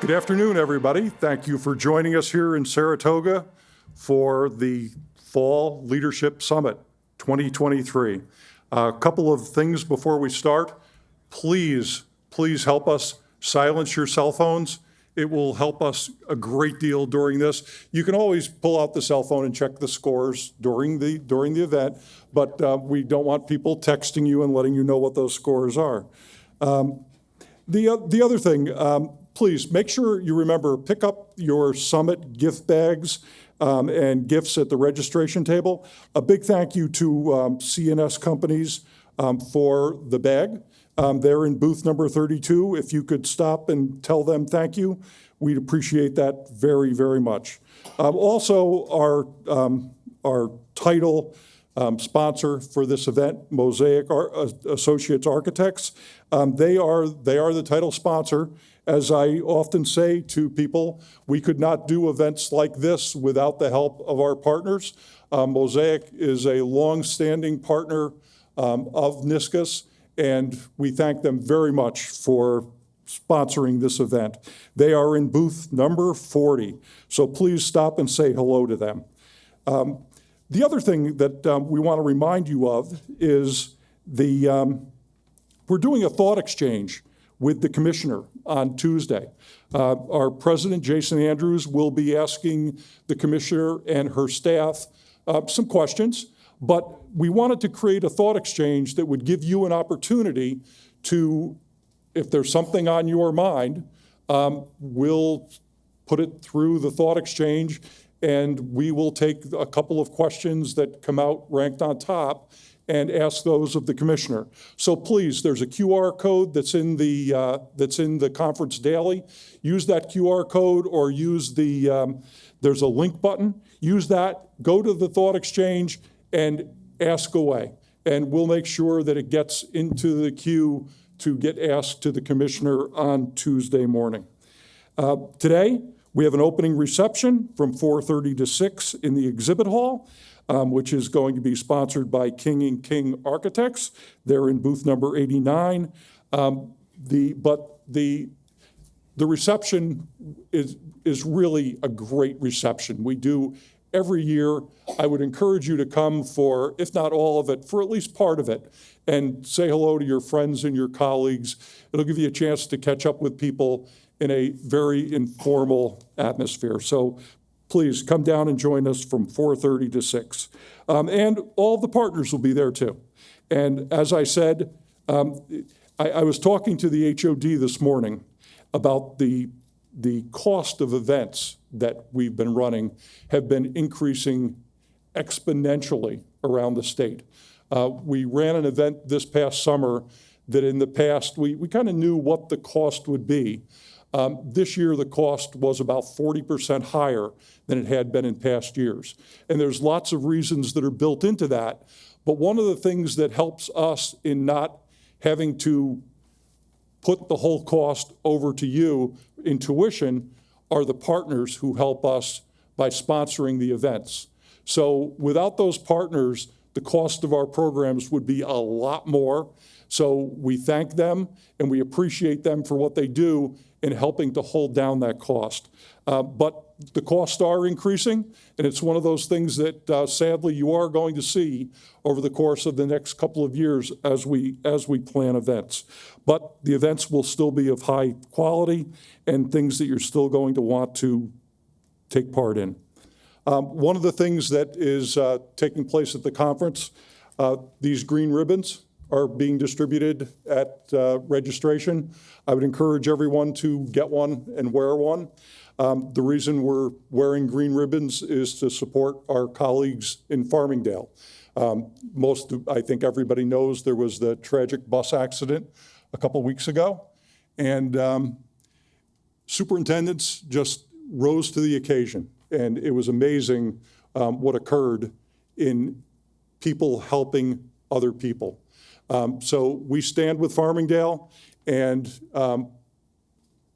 Good afternoon, everybody. Thank you for joining us here in Saratoga for the Fall Leadership Summit 2023. A couple of things before we start. Please help us silence your cell phones. It will help us a great deal during this. You can always pull out the cell phone and check the scores during the event, but we don't want people texting you and letting you know what those scores are. The other thing, please make sure you remember, pick up your summit gift bags and gifts at the registration table. A big thank you to CNS Companies for the bag. They're in booth number 32. If you could stop and tell them thank you, we'd appreciate that very, very much. Also, our title sponsor for this event, Mosaic Associates Architects, they are the title sponsor. As I often say to people, we could not do events like this without the help of our partners. Mosaic is a long-standing partner of NISCUS, and we thank them very much for sponsoring this event. They are in booth number 40, so please stop and say hello to them. The other thing that we want to remind you of is we're doing a thought exchange with the commissioner on Tuesday. Our president, Jason Andrews, will be asking the commissioner and her staff some questions, but we wanted to create a thought exchange that would give you an opportunity to, if there's something on your mind, we'll put it through the thought exchange, and we will take a couple of questions that come out ranked on top and ask those of the commissioner. So please, there's a QR code that's in the conference daily. Use that QR code, or use there's a link button. Use that, go to the thought exchange and ask away. And we'll make sure that it gets into the queue to get asked to the commissioner on Tuesday morning. Today, we have an opening reception from 4:30 to 6 in the exhibit hall, which is going to be sponsored by King & King Architects. They're in booth number 89. The reception is really a great reception. We do every year. I would encourage you to come for, if not all of it, for at least part of it, and say hello to your friends and your colleagues. It'll give you a chance to catch up with people in a very informal atmosphere. So please come down and join us from 4:30 to 6. And all the partners will be there too. And as I said, I was talking to the HOD this morning about the cost of events that we've been running have been increasing exponentially around the state. We ran an event this past summer that in the past, we kind of knew what the cost would be. This year, the cost was about 40% higher than it had been in past years. And there's lots of reasons that are built into that. But one of the things that helps us in not having to put the whole cost over to you in tuition are the partners who help us by sponsoring the events. So without those partners, the cost of our programs would be a lot more. So we thank them and we appreciate them for what they do in helping to hold down that cost. But the costs are increasing, and it's one of those things that sadly you are going to see over the course of the next couple of years as we plan events. But the events will still be of high quality and things that you're still going to want to take part in. One of the things that is taking place at the conference, these green ribbons are being distributed at registration. I would encourage everyone to get one and wear one. The reason we're wearing green ribbons is to support our colleagues in Farmingdale. I think everybody knows there was the tragic bus accident a couple weeks ago, and superintendents just rose to the occasion. And it was amazing what occurred in people helping other people. So we stand with Farmingdale, and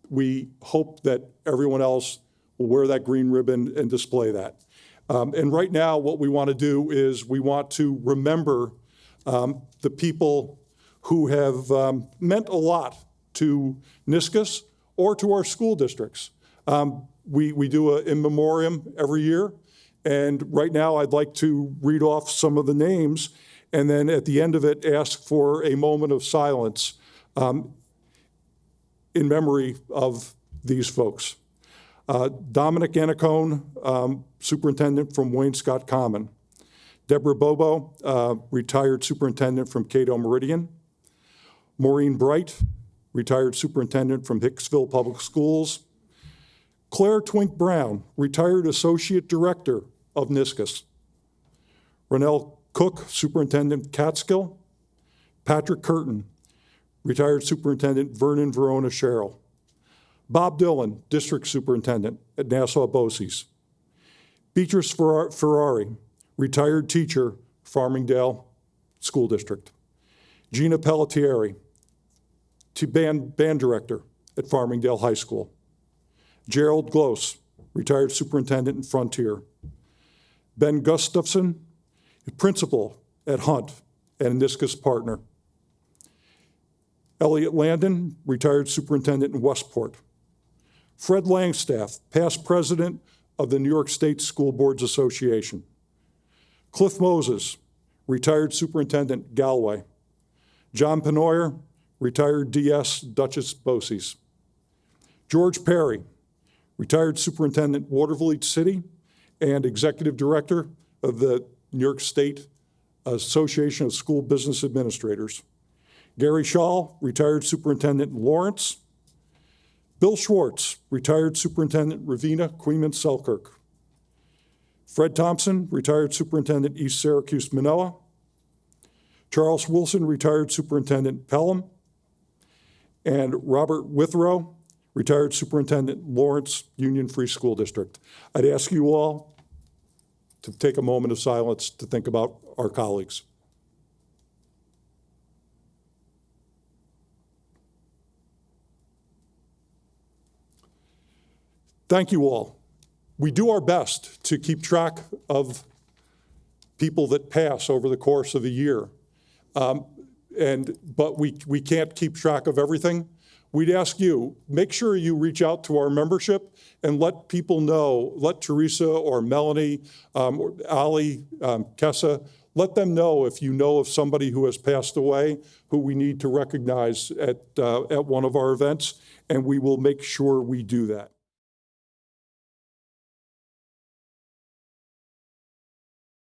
we hope that everyone else will wear that green ribbon and display that. And right now, what we want to do is we want to remember the people who have meant a lot to NISCUS or to our school districts. We do an in memoriam every year, and right now I'd like to read off some of the names, and then at the end of it, ask for a moment of silence in memory of these folks. Dominic Anacone, superintendent from Wayne Scott Common. Deborah Bobo, retired superintendent from Cato Meridian. Maureen Bright, retired superintendent from Hicksville Public Schools. Claire Twink Brown, retired associate director of NISCUS. Ronell Cook, superintendent Catskill. Patrick Curtin, retired superintendent Vernon Verona Sherrill. Bob Dillon, district superintendent at Nassau BOCES. Beatrice Ferrari, retired teacher, Farmingdale School District. Gina Pelletieri, band director at Farmingdale High School. Gerald Gloss, retired superintendent in Frontier. Ben Gustafson, principal at Hunt and a NISCUS partner. Elliot Landon, retired superintendent in Westport. Fred Langstaff, past president of the New York State School Boards Association. Cliff Moses, retired superintendent, Galway. John Penoyer, retired DS, Dutchess BOCES. George Perry, retired superintendent, Watervliet City, and executive director of the New York State Association of School Business Administrators. Gary Schall, retired superintendent in Lawrence. Bill Schwartz, retired superintendent, Ravenna, Queens, Selkirk. Fred Thompson, retired superintendent, East Syracuse, Manoa. Charles Wilson, retired superintendent, Pelham. And Robert Withrow, retired superintendent, Lawrence Union Free School District. I'd ask you all to take a moment of silence to think about our colleagues. Thank you all. We do our best to keep track of people that pass over the course of a year. But we can't keep track of everything. We'd ask you, make sure you reach out to our membership and let people know, let Teresa or Melanie, or Ali, Kessa, let them know if you know of somebody who has passed away who we need to recognize at one of our events, and we will make sure we do that.